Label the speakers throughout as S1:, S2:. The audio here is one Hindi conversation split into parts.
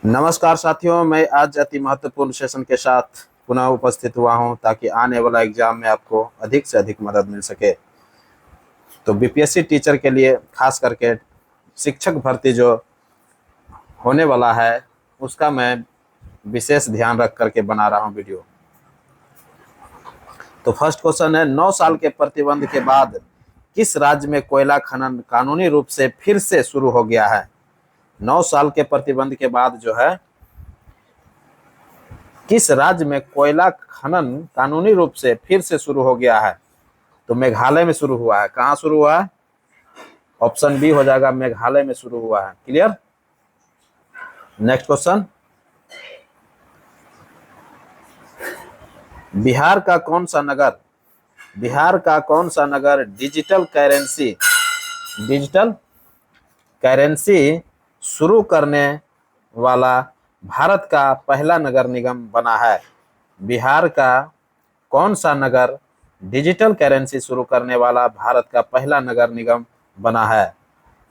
S1: नमस्कार साथियों, मैं आज अति महत्वपूर्ण सेशन के साथ पुनः उपस्थित हुआ हूं ताकि आने वाला एग्जाम में आपको अधिक से अधिक मदद मिल सके। तो बीपीएससी टीचर के लिए खास करके शिक्षक भर्ती जो होने वाला है उसका मैं विशेष ध्यान रख करके बना रहा हूं वीडियो। तो फर्स्ट क्वेश्चन है, 9 साल के प्रतिबंध के बाद किस राज्य में कोयला खनन कानूनी रूप से फिर से शुरू हो गया है? 9 साल के प्रतिबंध के बाद जो है किस राज्य में कोयला खनन कानूनी रूप से फिर से शुरू हो गया है? तो मेघालय में शुरू हुआ है। कहां शुरू हुआ है? ऑप्शन बी हो जाएगा, मेघालय में शुरू हुआ है। क्लियर। नेक्स्ट क्वेश्चन, बिहार का कौन सा नगर डिजिटल करेंसी शुरू करने वाला भारत का पहला नगर निगम बना है? बिहार का कौन सा नगर डिजिटल करेंसी शुरू करने वाला भारत का पहला नगर निगम बना है?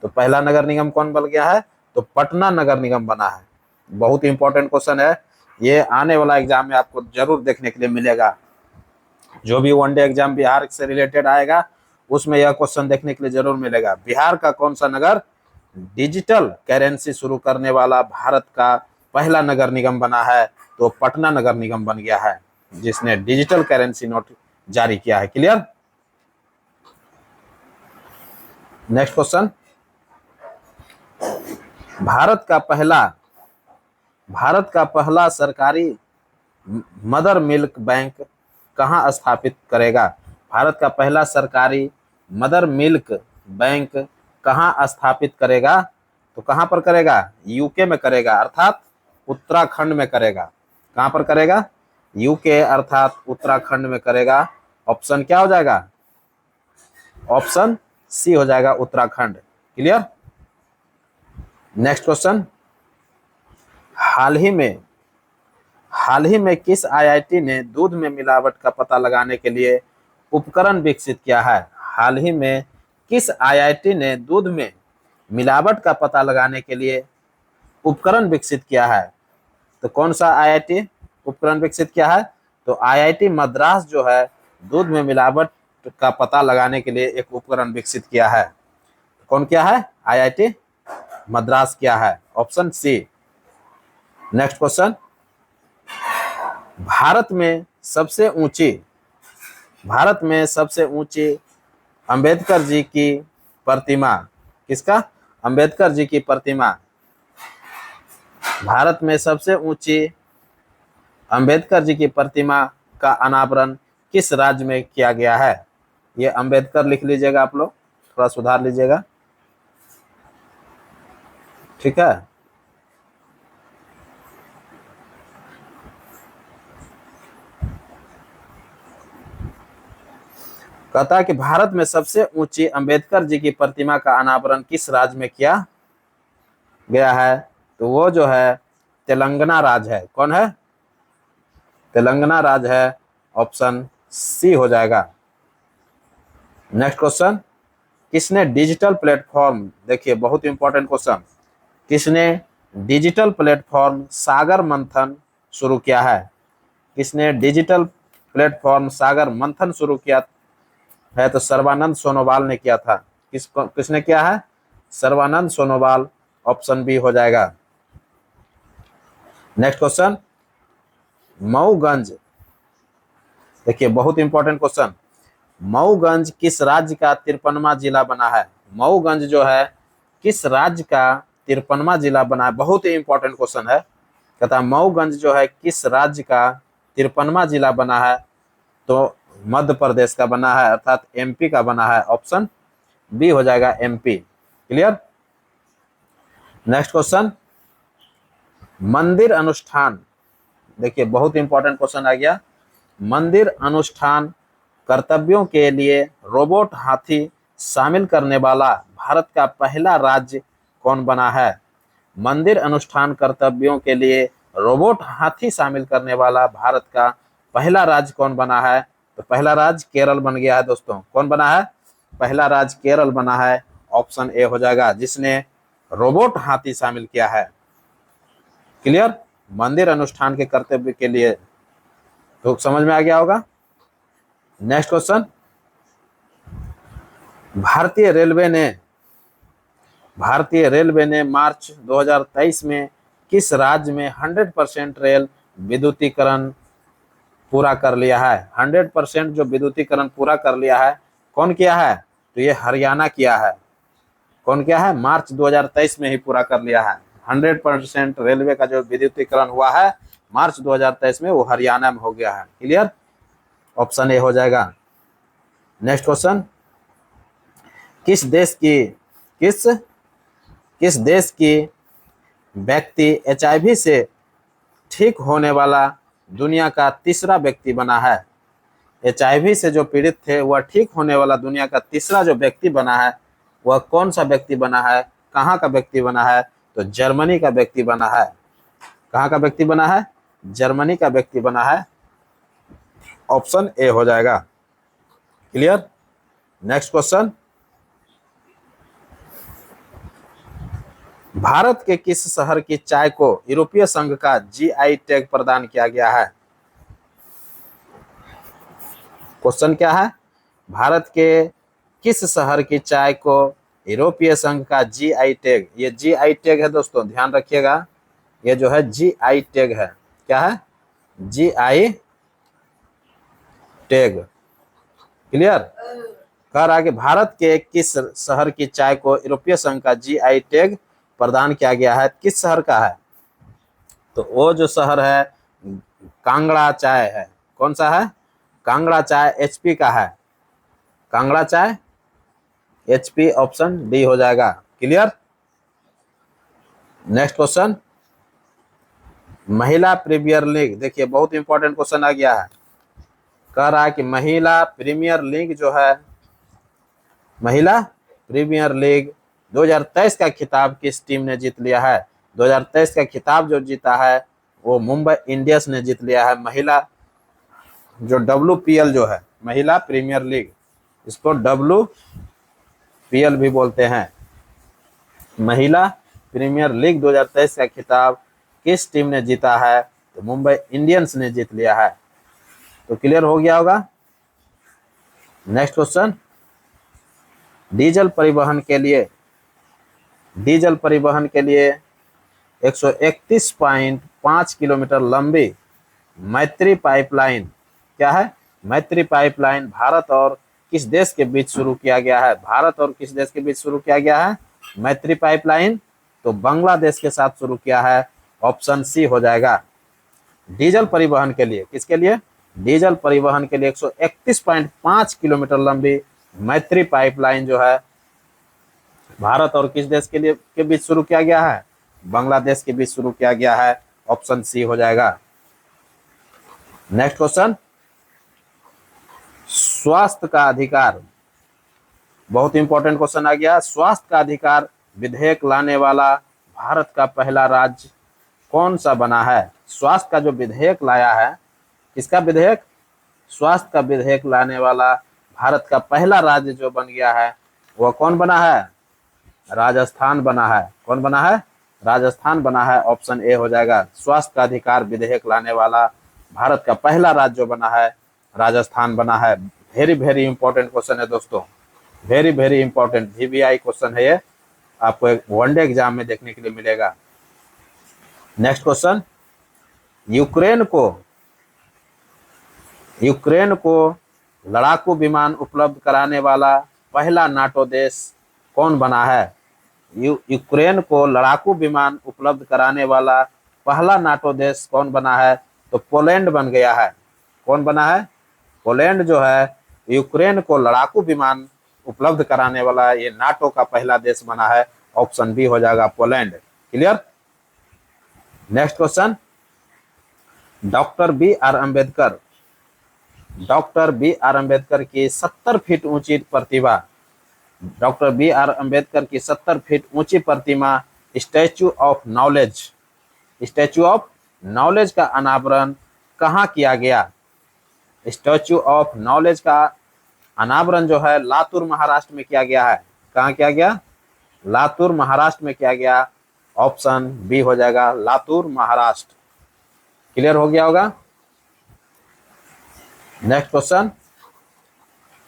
S1: तो पहला नगर निगम कौन बन गया है? तो पटना नगर निगम बना है। बहुत इंपॉर्टेंट क्वेश्चन है, ये आने वाला एग्जाम में आपको जरूर देखने के लिए मिलेगा। जो भी वनडे एग्जाम बिहार से रिलेटेड आएगा उसमें यह क्वेश्चन देखने के लिए जरूर मिलेगा। बिहार का कौन सा नगर डिजिटल करेंसी शुरू करने वाला भारत का पहला नगर निगम बना है? तो पटना नगर निगम बन गया है जिसने डिजिटल करेंसी नोट जारी किया है। क्लियर। नेक्स्ट क्वेश्चन, भारत का पहला सरकारी मदर मिल्क बैंक कहां स्थापित करेगा? भारत का पहला सरकारी मदर मिल्क बैंक कहां स्थापित करेगा? तो कहां पर करेगा? यूके में करेगा, अर्थात उत्तराखंड में करेगा। कहां पर करेगा? यूके अर्थात उत्तराखंड में करेगा। ऑप्शन क्या हो जाएगा? ऑप्शन सी हो जाएगा, उत्तराखंड। क्लियर। नेक्स्ट क्वेश्चन, हाल ही में किस आईआईटी ने दूध में मिलावट का पता लगाने के लिए उपकरण विकसित किया है? हाल ही में किस आईआईटी ने दूध में मिलावट का पता लगाने के लिए उपकरण विकसित किया है? तो कौन सा आईआईटी उपकरण विकसित किया है? तो आईआईटी मद्रास जो है दूध में मिलावट का पता लगाने के लिए एक उपकरण विकसित किया है। कौन किया है? आईआईटी मद्रास किया है। Option C. Next question, Bharat में सबसे ऊंची अंबेडकर जी की प्रतिमा किसका? अंबेडकर जी की प्रतिमा। भारत में सबसे ऊंची अंबेडकर जी की प्रतिमा का अनावरण किस राज्य में किया गया है? ये अंबेडकर लिख लीजिएगा, आप लोग थोड़ा सुधार लीजिएगा, ठीक है। कहता है कि भारत में सबसे ऊंची अंबेडकर जी की प्रतिमा का अनावरण किस राज्य में किया गया है? तो वो जो है तेलंगाना राज्य है। कौन है? तेलंगाना राज्य है। ऑप्शन सी हो जाएगा। नेक्स्ट क्वेश्चन, किसने डिजिटल प्लेटफॉर्म, देखिए बहुत इंपॉर्टेंट क्वेश्चन, किसने डिजिटल प्लेटफॉर्म सागर मंथन शुरू किया है? किसने डिजिटल प्लेटफॉर्म सागर मंथन शुरू किया है? तो सर्बानंद सोनोवाल ने किया था। किसने किया है? सर्बानंद सोनोवाल। ऑप्शन बी हो जाएगा। नेक्स्ट क्वेश्चन, मऊगंज, देखिए बहुत इंपॉर्टेंट क्वेश्चन, मऊगंज किस राज्य का 53वां जिला बना है? मऊगंज जो है किस राज्य का 53वां जिला बना है? बहुत ही इंपॉर्टेंट क्वेश्चन है। कहता है मऊगंज जो है किस राज्य का 53वां जिला बना है? तो मध्य प्रदेश का बना है, अर्थात एमपी का बना है। ऑप्शन बी हो जाएगा, एमपी। क्लियर। नेक्स्ट क्वेश्चन, मंदिर अनुष्ठान, देखिए बहुत इंपॉर्टेंट क्वेश्चन आ गया। मंदिर अनुष्ठान कर्तव्यों के लिए रोबोट हाथी शामिल करने वाला भारत का पहला राज्य कौन बना है? मंदिर अनुष्ठान कर्तव्यों के लिए रोबोट हाथी शामिल करने वाला भारत का पहला राज्य कौन बना है? तो पहला राज्य केरल बन गया है दोस्तों। कौन बना है? पहला राज्य केरल बना है। ऑप्शन ए हो जाएगा, जिसने रोबोट हाथी शामिल किया है। क्लियर, मंदिर अनुष्ठान के कर्तव्य के लिए। तो समझ में आ गया होगा। नेक्स्ट क्वेश्चन, भारतीय रेलवे ने मार्च 2023 में किस राज्य में 100% रेल विद्युतीकरण पूरा कर लिया है? 100% जो विद्युतीकरण पूरा कर लिया है, कौन किया है? तो ये हरियाणा किया है। कौन किया है? मार्च 2023 में ही पूरा कर लिया है। 100% रेलवे का जो विद्युतीकरण हुआ है मार्च 2023 में, वो हरियाणा में हो गया है। क्लियर, ऑप्शन ए हो जाएगा। नेक्स्ट क्वेश्चन, किस देश की व्यक्ति HIV से ठीक होने वाला दुनिया का तीसरा व्यक्ति बना है? HIV से जो पीड़ित थे वह ठीक होने वाला दुनिया का तीसरा जो व्यक्ति बना है, वह कौन सा व्यक्ति बना है? कहाँ का व्यक्ति बना है? तो जर्मनी का व्यक्ति बना है। कहाँ का व्यक्ति बना है? जर्मनी का व्यक्ति बना है। ऑप्शन ए हो जाएगा। क्लियर। नेक्स्ट क्वेश्चन, भारत के किस शहर की चाय को यूरोपीय संघ का GI टैग प्रदान किया गया है? क्वेश्चन क्या है? भारत के किस शहर की चाय को यूरोपीय संघ का GI टैग, ये GI टैग है दोस्तों, ध्यान रखिएगा, ये जो है GI टैग है। क्या है? GI tag. क्लियर। कह रहा है कि भारत के किस शहर की चाय को यूरोपीय संघ का GI टैग प्रदान किया गया है? किस शहर का है? तो वो जो शहर है कांगड़ा चाय है। कौन सा है? कांगड़ा चाय HP का है। कांगड़ा चाय HP, ऑप्शन डी हो जाएगा। क्लियर। नेक्स्ट क्वेश्चन, महिला प्रीमियर लीग, देखिए बहुत इंपॉर्टेंट क्वेश्चन आ गया है। कह रहा है कि महिला प्रीमियर लीग जो है, महिला प्रीमियर लीग 2023 का खिताब किस टीम ने जीत लिया है? 2023 का खिताब जो जीता है वो मुंबई इंडियंस ने जीत लिया है। महिला जो WPL जो है, महिला प्रीमियर लीग, इसको WPL भी बोलते हैं। महिला प्रीमियर लीग 2023 का खिताब किस टीम ने जीता है? तो मुंबई इंडियंस ने जीत लिया है। तो क्लियर हो गया होगा। नेक्स्ट क्वेश्चन, डीजल परिवहन के लिए 131.5 किलोमीटर लंबी मैत्री पाइपलाइन, क्या है? मैत्री पाइपलाइन भारत और किस देश के बीच शुरू किया गया है? भारत और किस देश के बीच शुरू किया गया है मैत्री पाइपलाइन? तो बांग्लादेश के साथ शुरू किया है। ऑप्शन सी हो जाएगा। डीजल परिवहन के लिए, किसके लिए? डीजल परिवहन के लिए 131.5 किलोमीटर लंबी मैत्री पाइपलाइन जो है भारत और किस देश के बीच शुरू किया गया है? बांग्लादेश के बीच शुरू किया गया है। ऑप्शन सी हो जाएगा। नेक्स्ट क्वेश्चन, स्वास्थ्य का अधिकार, बहुत इंपॉर्टेंट क्वेश्चन आ गया। स्वास्थ्य का अधिकार विधेयक लाने वाला भारत का पहला राज्य कौन सा बना है? स्वास्थ्य का जो विधेयक लाया है, किसका विधेयक? स्वास्थ्य का विधेयक लाने वाला भारत का पहला राज्य जो बन गया है वह कौन बना है? राजस्थान बना है। कौन बना है? राजस्थान बना है। ऑप्शन ए हो जाएगा। स्वास्थ्य का अधिकार विधेयक लाने वाला भारत का पहला राज्य जो बना है, राजस्थान बना है। वेरी वेरी इंपॉर्टेंट क्वेश्चन है दोस्तों, very very important VVI question है ये, आपको एक वनडे एग्जाम में देखने के लिए मिलेगा। नेक्स्ट क्वेश्चन, यूक्रेन को लड़ाकू विमान उपलब्ध कराने वाला पहला नाटो देश कौन बना है? यूक्रेन को लड़ाकू विमान उपलब्ध कराने वाला पहला नाटो देश कौन बना है? तो पोलैंड बन गया है। कौन बना है? पोलैंड जो है यूक्रेन को लड़ाकू विमान उपलब्ध कराने वाला ये नाटो का पहला देश बना है। ऑप्शन बी हो जाएगा, Poland. Clear. Next question, doctor B R Ambedkar की 70 फीट ऊंची प्रतिभा, डॉक्टर बी आर अम्बेडकर की 70 फीट ऊंची प्रतिमा स्टैच्यू ऑफ नॉलेज का अनावरण कहाँ किया गया? स्टैच्यू ऑफ नॉलेज का अनावरण जो है लातूर महाराष्ट्र में किया गया है। कहाँ किया गया? लातूर महाराष्ट्र में किया गया। ऑप्शन बी हो जाएगा लातूर महाराष्ट्र। क्लियर हो गया होगा। नेक्स्ट क्वेश्चन,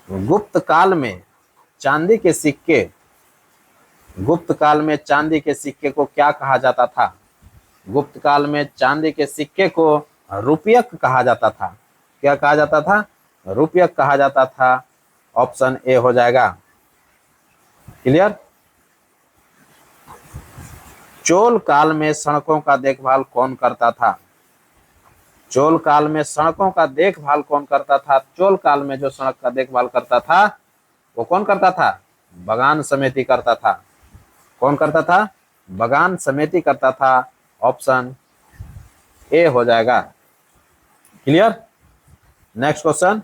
S1: गुप्त काल में चांदी के सिक्के, गुप्त काल में चांदी के सिक्के को क्या कहा जाता था? गुप्त काल में चांदी के सिक्के को रुपयक कहा जाता था। क्या कहा जाता था? रुपयक कहा जाता था। ऑप्शन ए हो जाएगा। क्लियर। चोल काल में सड़कों का देखभाल कौन करता था? चोल काल में सड़कों का देखभाल कौन करता था? चोल काल में जो सड़क का देखभाल करता था वो कौन करता था? बगान समिति करता था। कौन करता था? बगान समिति करता था। ऑप्शन ए हो जाएगा। क्लियर। नेक्स्ट क्वेश्चन,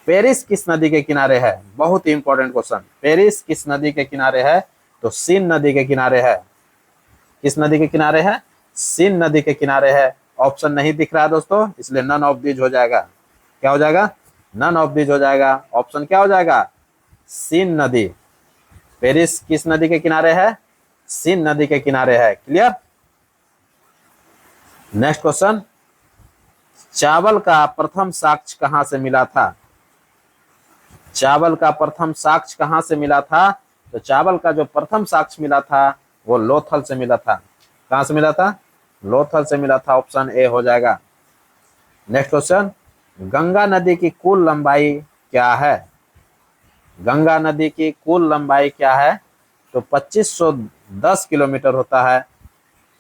S1: पेरिस किस नदी के किनारे है? बहुत ही इंपॉर्टेंट क्वेश्चन। पेरिस किस नदी के किनारे है? तो सीन नदी के किनारे है। किस नदी के किनारे है? सीन नदी के किनारे है। ऑप्शन नहीं दिख रहा है दोस्तों, इसलिए नन ऑफ दीज हो जाएगा। क्या हो जाएगा? नन ऑफ दीज हो जाएगा। ऑप्शन क्या हो जाएगा? सीन नदी। पेरिस किस नदी के किनारे है? सीन नदी के किनारे है। क्लियर। नेक्स्ट क्वेश्चन, चावल का प्रथम साक्ष्य कहां से मिला था? चावल का प्रथम साक्ष्य कहां से मिला था? तो चावल का जो प्रथम साक्ष्य मिला था वो लोथल से मिला था। कहां से मिला था? लोथल से मिला था। ऑप्शन ए हो जाएगा। नेक्स्ट क्वेश्चन, गंगा नदी की कुल लंबाई क्या है? गंगा नदी की कुल लंबाई क्या है? तो 2510 किलोमीटर होता है।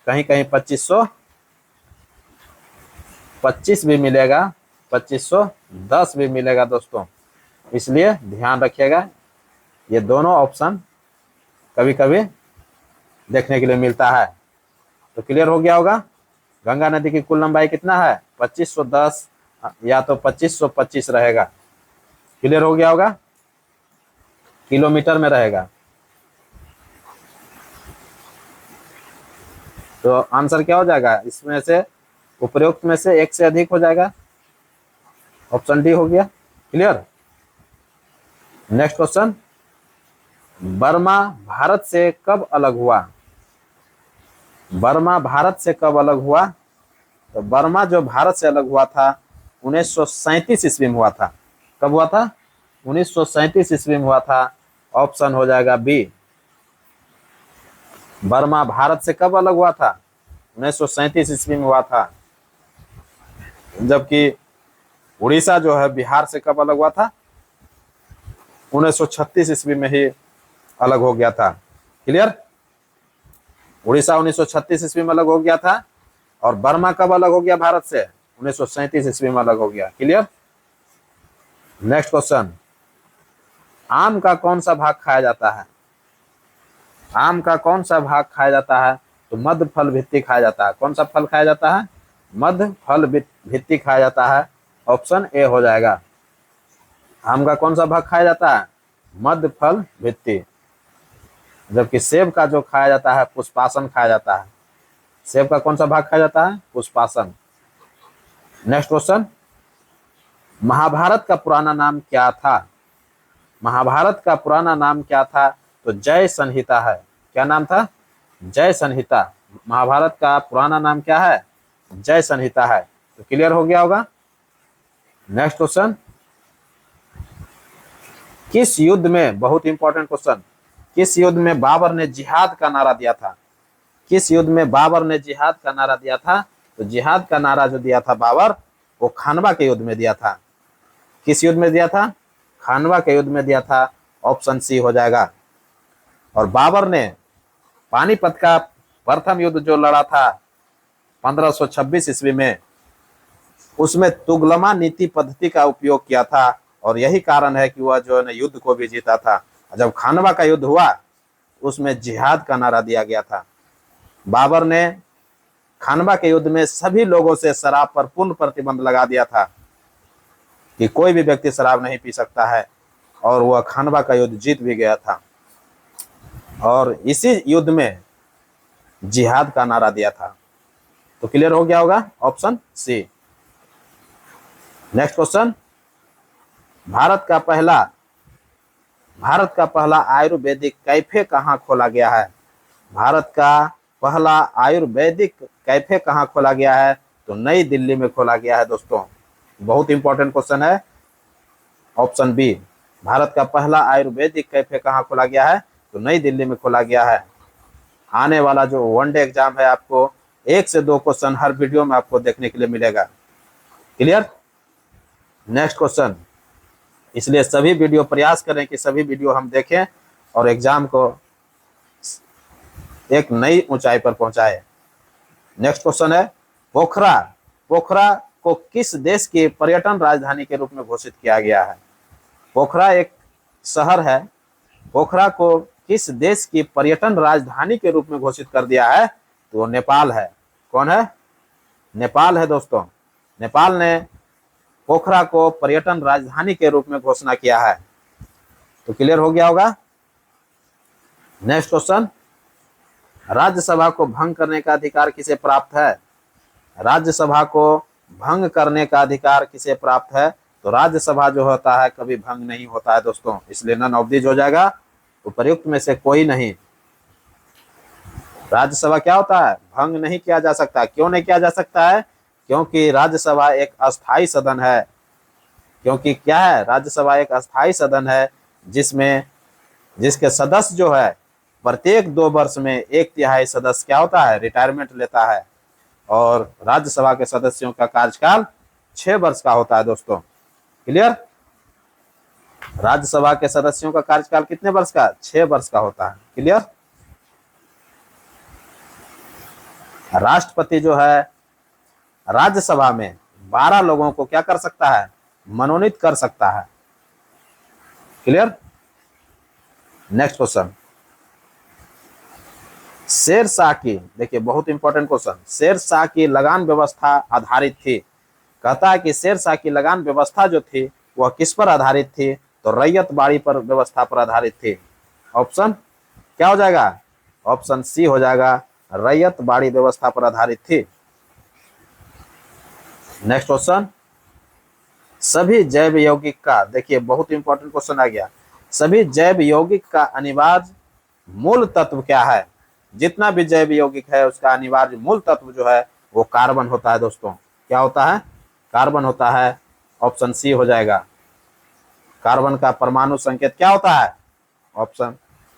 S1: कहीं कहीं 2525 भी मिलेगा, 2510 भी मिलेगा दोस्तों, इसलिए ध्यान रखिएगा। ये दोनों ऑप्शन कभी कभी देखने के लिए मिलता है। तो क्लियर हो गया होगा। गंगा नदी की कुल लंबाई कितना है? 2510 या तो 2525 रहेगा। क्लियर हो गया होगा। किलोमीटर में रहेगा। तो आंसर क्या हो जाएगा? इसमें से उपरोक्त में से एक से अधिक हो जाएगा। ऑप्शन डी हो गया। Clear. Next question, Burma Bharat से कब अलग हुआ? बर्मा भारत से कब अलग हुआ? तो बर्मा जो भारत से अलग हुआ था 1937 ईस्वी में हुआ था। कब हुआ था? 1937 ईस्वी में हुआ था। ऑप्शन हो जाएगा बी। बर्मा भारत से कब अलग हुआ था? 1937 ईस्वी में हुआ था। जबकि उड़ीसा जो है बिहार से कब अलग हुआ था? 1936 ईस्वी में ही अलग हो गया था। क्लियर। उड़ीसा 1936 ईस्वी में अलग हो गया था और बर्मा कब अलग हो गया भारत से? 1937 ईस्वी में अलग हो गया। क्लियर। नेक्स्ट क्वेश्चन, आम का कौन सा भाग खाया जाता है? आम का कौन सा भाग खाया जाता है? तो मध्य फल भित्ति खाया जाता है। कौन सा फल खाया जाता है? मध्य फल भित्ति खाया जाता है। ऑप्शन ए हो जाएगा। आम का कौन सा भाग खाया जाता है? मध्य फल भित्ति। जबकि सेब का जो खाया जाता है पुष्पासन खाया जाता है। सेब का कौन सा भाग खाया जाता है? पुष्पासन। नेक्स्ट क्वेश्चन, महाभारत का पुराना नाम क्या था? महाभारत का पुराना नाम क्या था? तो जय संहिता है। क्या नाम था? जय संहिता। महाभारत का पुराना नाम क्या है? जय संहिता है। तो क्लियर हो गया होगा। नेक्स्ट क्वेश्चन, किस युद्ध में, बहुत इंपॉर्टेंट क्वेश्चन, किस युद्ध में बाबर ने जिहाद का नारा दिया था? किस युद्ध में बाबर ने जिहाद का नारा दिया था? तो जिहाद का नारा जो दिया था बाबर वो खानवा के युद्ध में दिया था। किस युद्ध में दिया था? खानवा के युद्ध में दिया था। ऑप्शन सी हो जाएगा। और बाबर ने पानीपत का प्रथम युद्ध जो लड़ा था 1526 ईस्वी में, उसमें तुगलमा नीति पद्धति का उपयोग किया था और यही कारण है कि वह जो है युद्ध को भी जीता था। जब खानवा का युद्ध हुआ उसमें जिहाद का नारा दिया गया था। बाबर ने खानवा के युद्ध में सभी लोगों से शराब पर पूर्ण प्रतिबंध लगा दिया था कि कोई भी व्यक्ति शराब नहीं पी सकता है, और वह खानवा का युद्ध जीत भी गया था और इसी युद्ध में जिहाद का नारा दिया था। तो क्लियर हो गया होगा। Option C. Next question, Bharat का पहला आयुर्वेदिक कैफे कहाँ खोला गया है? भारत का पहला आयुर्वेदिक कैफे कहाँ खोला गया है? तो नई दिल्ली में खोला गया है दोस्तों। बहुत इंपॉर्टेंट क्वेश्चन है। ऑप्शन बी, भारत का पहला आयुर्वेदिक कैफे कहाँ खोला गया है? तो नई दिल्ली में खोला गया है। आने वाला जो वनडे एग्जाम है, आपको 1 से 2 क्वेश्चन हर वीडियो में आपको देखने के लिए मिलेगा। क्लियर? Next question. इसलिए सभी वीडियो प्रयास करें कि सभी वीडियो हम देखें और एग्जाम को एक नई ऊंचाई पर पहुंचाए। नेक्स्ट क्वेश्चन है, पोखरा। पोखरा को किस देश की पर्यटन राजधानी के रूप में घोषित किया गया है? पोखरा एक शहर है। पोखरा को किस देश की पर्यटन राजधानी के रूप में घोषित कर दिया है? तो वो नेपाल है। कौन है? नेपाल है दोस्तों। नेपाल ने पोखरा को पर्यटन राजधानी के रूप में घोषणा किया है। तो क्लियर हो गया होगा। नेक्स्ट क्वेश्चन, राज्यसभा को भंग करने का अधिकार किसे प्राप्त है? राज्यसभा को भंग करने का अधिकार किसे प्राप्त है? तो राज्यसभा जो होता है कभी भंग नहीं होता है दोस्तों, इसलिए नन ऑफ दिस हो जाएगा। उपर्युक्त में से कोई नहीं। राज्यसभा क्या होता है? भंग नहीं किया जा सकता। क्यों नहीं किया जा सकता है? क्योंकि राज्यसभा एक अस्थाई सदन है। क्योंकि क्या है? राज्यसभा एक अस्थाई सदन है जिसके सदस्य जो है प्रत्येक 2 वर्ष में 1/3 सदस्य क्या होता है? रिटायरमेंट लेता है। और राज्यसभा के सदस्यों का कार्यकाल 6 वर्ष का होता है दोस्तों। क्लियर? राज्यसभा के सदस्यों का कार्यकाल कितने वर्ष का? 6 वर्ष का होता है। क्लियर? राष्ट्रपति जो है राज्यसभा में 12 लोगों को क्या कर सकता है? मनोनीत कर सकता है। क्लियर? नेक्स्ट क्वेश्चन, शेरशाह की, देखिए बहुत इंपॉर्टेंट क्वेश्चन, शेरशाह की लगान व्यवस्था आधारित थी। कहता है कि शेरशाह की लगान व्यवस्था जो थी वह किस पर आधारित थी? तो रैयत बाड़ी पर व्यवस्था पर आधारित थी। ऑप्शन क्या हो जाएगा? ऑप्शन सी हो जाएगा, रैयत बाड़ी व्यवस्था पर आधारित थी। नेक्स्ट क्वेश्चन, सभी जैव यौगिक का, देखिए बहुत इंपॉर्टेंट क्वेश्चन आ गया, सभी जैव यौगिक का अनिवार्य मूल तत्व क्या है? जितना भी जैव यौगिक है उसका अनिवार्य मूल तत्व जो है वो कार्बन होता है दोस्तों। क्या होता है? कार्बन होता है। ऑप्शन सी हो जाएगा। कार्बन का परमाणु संकेत क्या होता है? ऑप्शन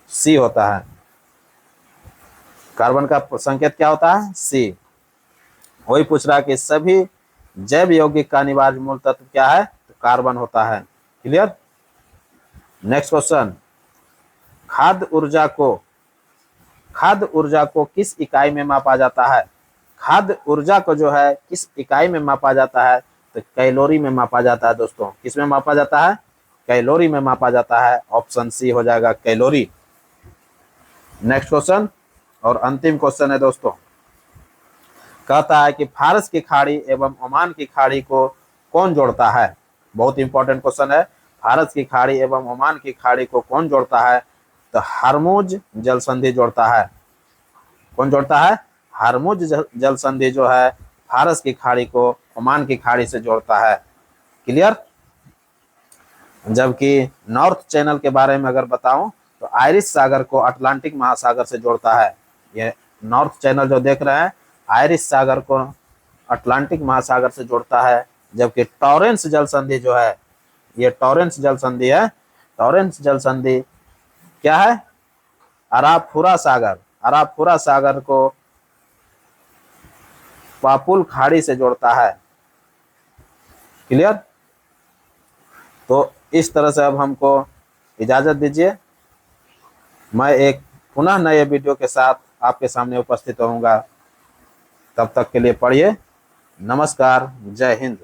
S1: सी होता है। कार्बन का संकेत क्या होता है? सी। वही पूछ रहा है कि सभी जैव यौगिक का अनिवार्य मूल तत्व क्या है? तो कार्बन होता है। क्लियर? नेक्स्ट क्वेश्चन, खाद्य ऊर्जा को किस इकाई में मापा जाता है? खाद्य ऊर्जा को जो है किस इकाई में मापा जाता है? तो कैलोरी में मापा जाता है दोस्तों। किस में मापा जाता है? कैलोरी में मापा जाता है। ऑप्शन सी हो जाएगा, कैलोरी। नेक्स्ट क्वेश्चन और अंतिम क्वेश्चन है दोस्तों, कहता है कि फारस की खाड़ी एवं ओमान की खाड़ी को कौन जोड़ता है? बहुत इंपॉर्टेंट क्वेश्चन है। फारस की खाड़ी एवं ओमान की खाड़ी को कौन जोड़ता है? तो हरमुज जल संधि जोड़ता है। कौन जोड़ता है? हरमुज जल संधि जो है फारस की खाड़ी को ओमान की खाड़ी से जोड़ता है। क्लियर? जबकि नॉर्थ चैनल के बारे में अगर बताऊं तो आयरिश सागर को अटलांटिक महासागर से जोड़ता है। ये नॉर्थ चैनल जो देख रहे हैं आयरिश सागर को अटलांटिक महासागर से जोड़ता है। जबकि टॉरेंस जल संधि जो है, ये टॉरेंस जल संधि है। टॉरेंस जल संधि क्या है? अराफुरा सागर को पापुल खाड़ी से जोड़ता है। क्लियर? तो इस तरह से अब हमको इजाजत दीजिए। मैं एक पुनः नए वीडियो के साथ आपके सामने उपस्थित होऊंगा। तब तक के लिए पढ़िए। नमस्कार, जय हिंद।